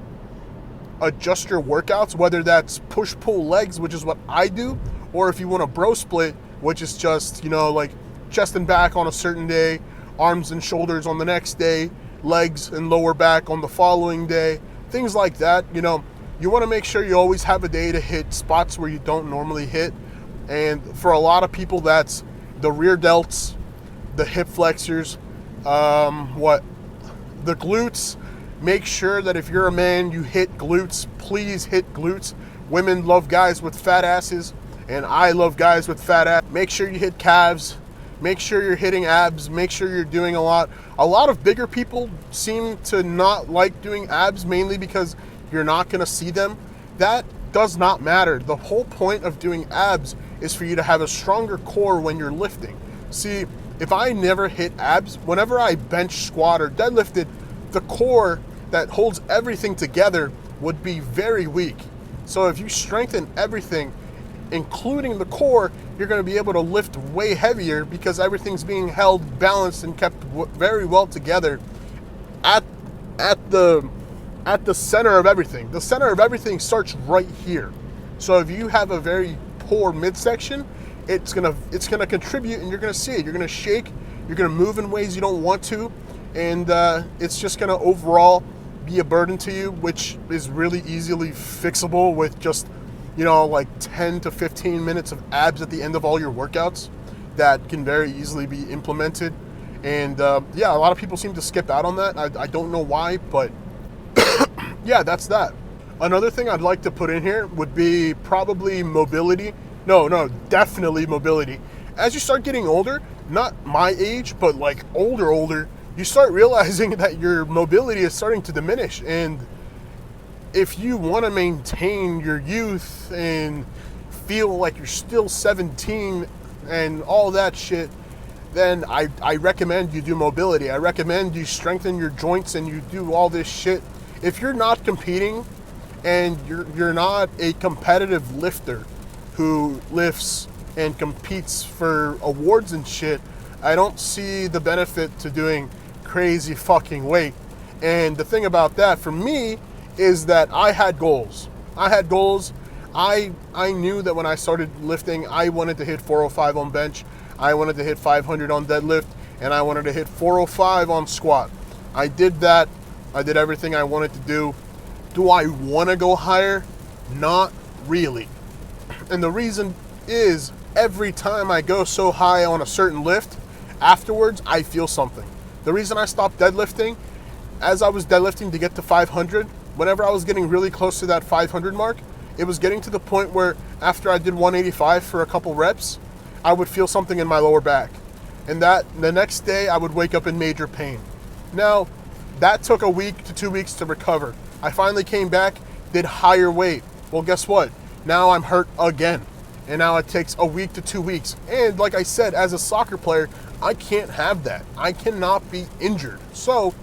adjust your workouts, whether that's push-pull legs, which is what I do, or if you want a bro split, which is just, like chest and back on a certain day, arms and shoulders on the next day, legs and lower back on the following day, things like that. You want to make sure you always have a day to hit spots where you don't normally hit. And for a lot of people, that's the rear delts, the hip flexors, the glutes. Make sure that if you're a man, you hit glutes. Please hit glutes. Women love guys with fat asses, and I love guys with fat ass. Make sure you hit calves. Make sure you're hitting abs. Make sure you're doing a lot. A lot of bigger people seem to not like doing abs, mainly because you're not going to see them. That does not matter. The whole point of doing abs is for you to have a stronger core when you're lifting. See, if I never hit abs, whenever I bench, squat, or deadlifted, the core that holds everything together would be very weak. So if you strengthen everything, including the core, you're going to be able to lift way heavier because everything's being held balanced and kept very well together at the center of everything. The center of everything starts right here. So if you have a very poor midsection, it's gonna contribute, and you're gonna see it. You're gonna shake. You're gonna move in ways you don't want to, and it's just gonna overall be a burden to you, which is really easily fixable with just 10 to 15 minutes of abs at the end of all your workouts. That can very easily be implemented. And a lot of people seem to skip out on that. I don't know why, but yeah, that's that. Another thing I'd like to put in here would be probably mobility. Definitely mobility. As you start getting older, not my age, but like older, you start realizing that your mobility is starting to diminish. And if you want to maintain your youth and feel like you're still 17 and all that shit, then I recommend you do mobility. I recommend you strengthen your joints and you do all this shit. If you're not competing and you're not a competitive lifter who lifts and competes for awards and shit, I don't see the benefit to doing crazy fucking weight. And the thing about that for me is that I had goals. I knew that when I started lifting, I wanted to hit 405 on bench, I wanted to hit 500 on deadlift, and I wanted to hit 405 on squat. I did that. I did everything I wanted to do. Do I want to go higher? Not really. And the reason is, every time I go so high on a certain lift, afterwards I feel something. The reason I stopped deadlifting, as I was deadlifting to get to 500, whenever I was getting really close to that 500 mark, it was getting to the point where after I did 185 for a couple reps, I would feel something in my lower back. And that the next day I would wake up in major pain. Now, that took a week to 2 weeks to recover. I finally came back, did higher weight. Well, guess what? Now I'm hurt again. And now it takes a week to 2 weeks. And like I said, as a soccer player, I can't have that. I cannot be injured. So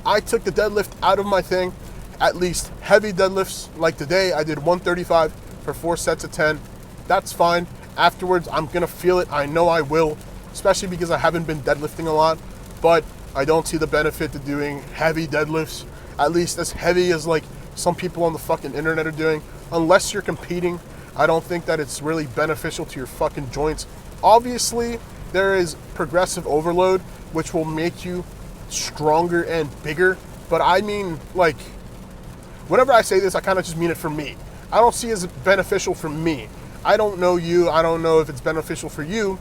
I took the deadlift out of my thing. At least heavy deadlifts, like today, I did 135 for 4 sets of 10. That's fine. Afterwards, I'm gonna feel it. I know I will, especially because I haven't been deadlifting a lot. But I don't see the benefit to doing heavy deadlifts, at least as heavy as like some people on the fucking internet are doing. Unless you're competing, I don't think that it's really beneficial to your fucking joints. Obviously, there is progressive overload, which will make you stronger and bigger. But I mean, like, whenever I say this, I kind of just mean it for me. I don't see it as beneficial for me. I don't know you. I don't know if it's beneficial for you,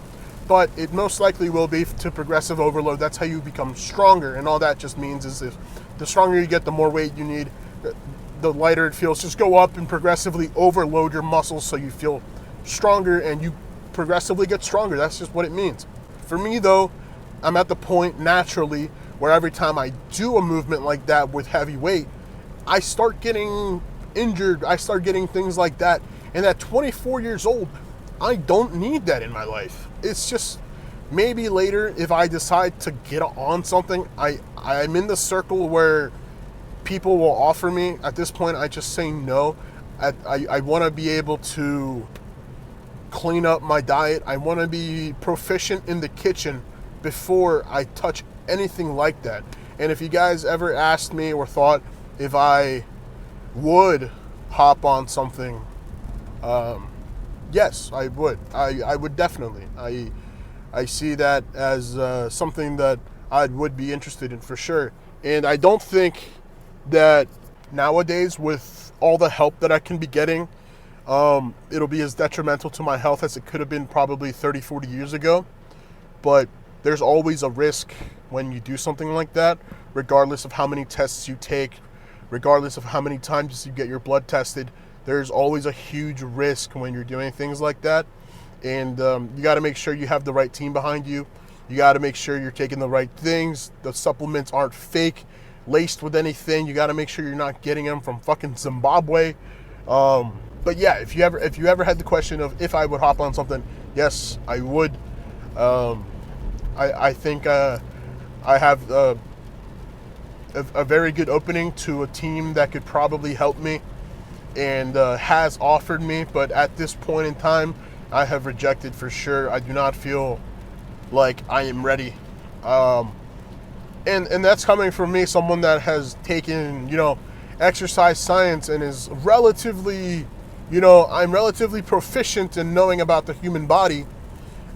but it most likely will be to progressive overload. That's how you become stronger. And all that just means is if the stronger you get, the more weight you need, the lighter it feels. Just go up and progressively overload your muscles so you feel stronger and you progressively get stronger. That's just what it means. For me, though, I'm at the point naturally where every time I do a movement like that with heavy weight, I start getting injured. I start getting things like that. And at 24 years old, I don't need that in my life. It's just maybe later if I decide to get on something, I'm in the circle where people will offer me. At this point, I just say no. I want to be able to clean up my diet. I want to be proficient in the kitchen before I touch anything like that. And if you guys ever asked me or thought if I would hop on something, yes, I would. I would definitely. I see that as something that I would be interested in for sure. And I don't think that nowadays, with all the help that I can be getting, it'll be as detrimental to my health as it could have been probably 30, 40 years ago. But there's always a risk when you do something like that, regardless of how many tests you take, regardless of how many times you get your blood tested. There's always a huge risk when you're doing things like that. And you got to make sure you have the right team behind you. You got to make sure you're taking the right things. The supplements aren't fake, laced with anything. You got to make sure you're not getting them from fucking Zimbabwe. But yeah, if you ever had the question of if I would hop on something, yes, I would. I think I have a very good opening to a team that could probably help me and has offered me, but at this point in time, I have rejected for sure. I do not feel like I am ready. And that's coming from me, someone that has taken, exercise science and is relatively, I'm relatively proficient in knowing about the human body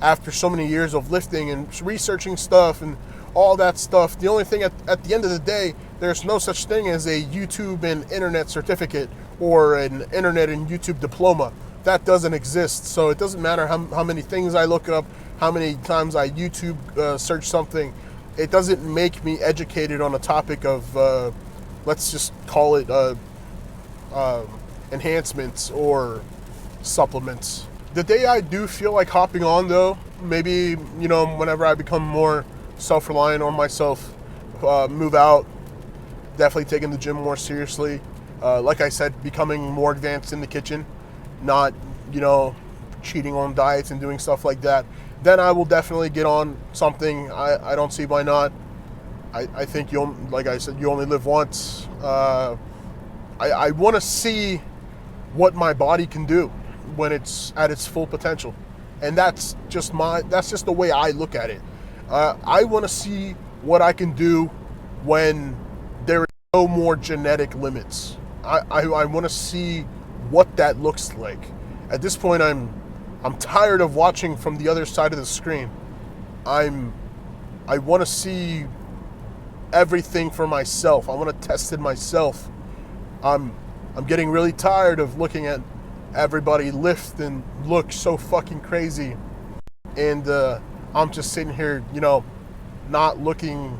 after so many years of lifting and researching stuff and all that stuff. The only thing at the end of the day, there's no such thing as a YouTube and internet certificate or an internet and YouTube diploma. That doesn't exist. So it doesn't matter how many things I look up, how many times I YouTube search something. It doesn't make me educated on a topic of, let's just call it enhancements or supplements. The day I do feel like hopping on, though, maybe, whenever I become more self-reliant on myself, move out, definitely taking the gym more seriously. Like I said, becoming more advanced in the kitchen, not, cheating on diets and doing stuff like that. Then I will definitely get on something. I don't see why not. I think like I said, you only live once. I want to see what my body can do when it's at its full potential. And that's just the way I look at it. I want to see what I can do when there is no more genetic limits. I want to see what that looks like. At this point, I'm tired of watching from the other side of the screen. I want to see everything for myself. I want to test it myself. I'm getting really tired of looking at everybody lift and look so fucking crazy, and I'm just sitting here, not looking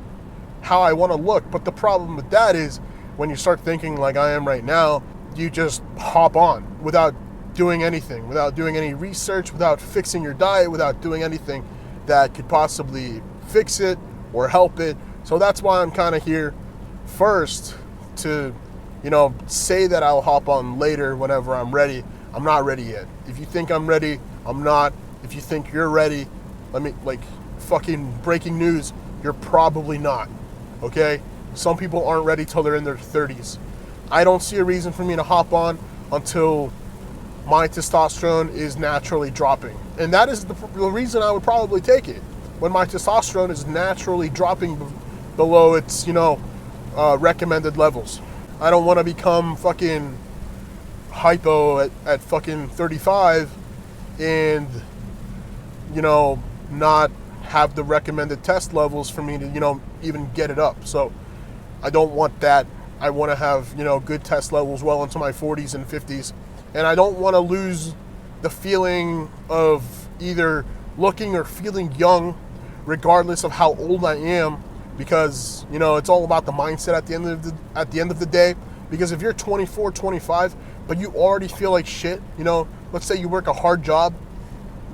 how I want to look. But the problem with that is when you start thinking like I am right now, you just hop on without doing anything, without doing any research, without fixing your diet, without doing anything that could possibly fix it or help it. So that's why I'm kind of here first to, say that I'll hop on later whenever I'm ready. I'm not ready yet. If you think I'm ready, I'm not. If you think you're ready, fucking breaking news, you're probably not. Okay? Some people aren't ready till they're in their 30s. I don't see a reason for me to hop on until my testosterone is naturally dropping. And that is the reason I would probably take it. When my testosterone is naturally dropping below its, recommended levels. I don't want to become fucking hypo at fucking 35 and, not have the recommended test levels for me to, even get it up. So I don't want that. I want to have, good test levels well into my 40s and 50s. And I don't want to lose the feeling of either looking or feeling young, regardless of how old I am, because, it's all about the mindset at the end of the day. Because if you're 24, 25, but you already feel like shit, let's say you work a hard job,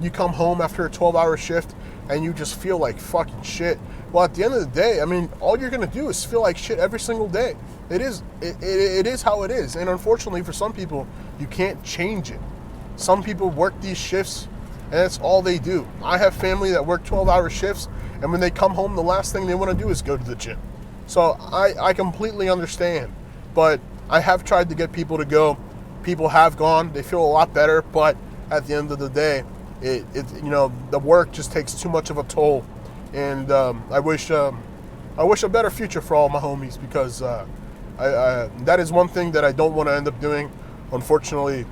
you come home after a 12-hour shift, and you just feel like fucking shit. Well, at the end of the day, all you're going to do is feel like shit every single day. It is how it is. And unfortunately, for some people, you can't change it. Some people work these shifts, and that's all they do. I have family that work 12-hour shifts, and when they come home, the last thing they want to do is go to the gym. So I completely understand. But I have tried to get people to go. People have gone. They feel a lot better. But at the end of the day, the work just takes too much of a toll. And I wish a better future for all my homies, because that is one thing that I don't want to end up doing. Unfortunately,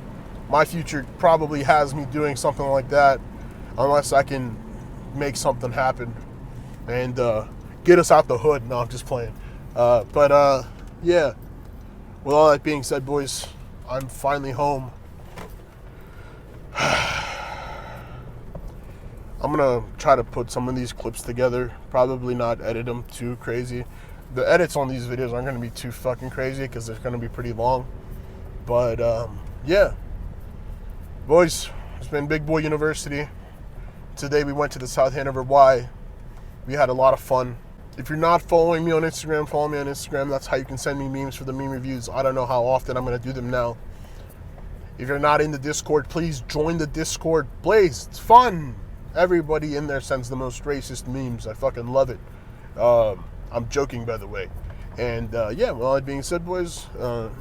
my future probably has me doing something like that, unless I can make something happen and get us out the hood. No, I'm just playing. Yeah. With all that being said, boys, I'm finally home. I'm going to try to put some of these clips together. Probably not edit them too crazy. The edits on these videos aren't going to be too fucking crazy because they're going to be pretty long. But, yeah. Boys, it's been BigBoiUniversity. Today we went to the South Hanover Y. We had a lot of fun. If you're not following me on Instagram, follow me on Instagram. That's how you can send me memes for the meme reviews. I don't know how often I'm going to do them now. If you're not in the Discord, please join the Discord. Blaze, it's fun. Everybody in there sends the most racist memes. I fucking love it. I'm joking, by the way. And yeah, with all that being said, boys,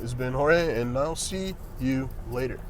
it's been Jorge, and I'll see you later.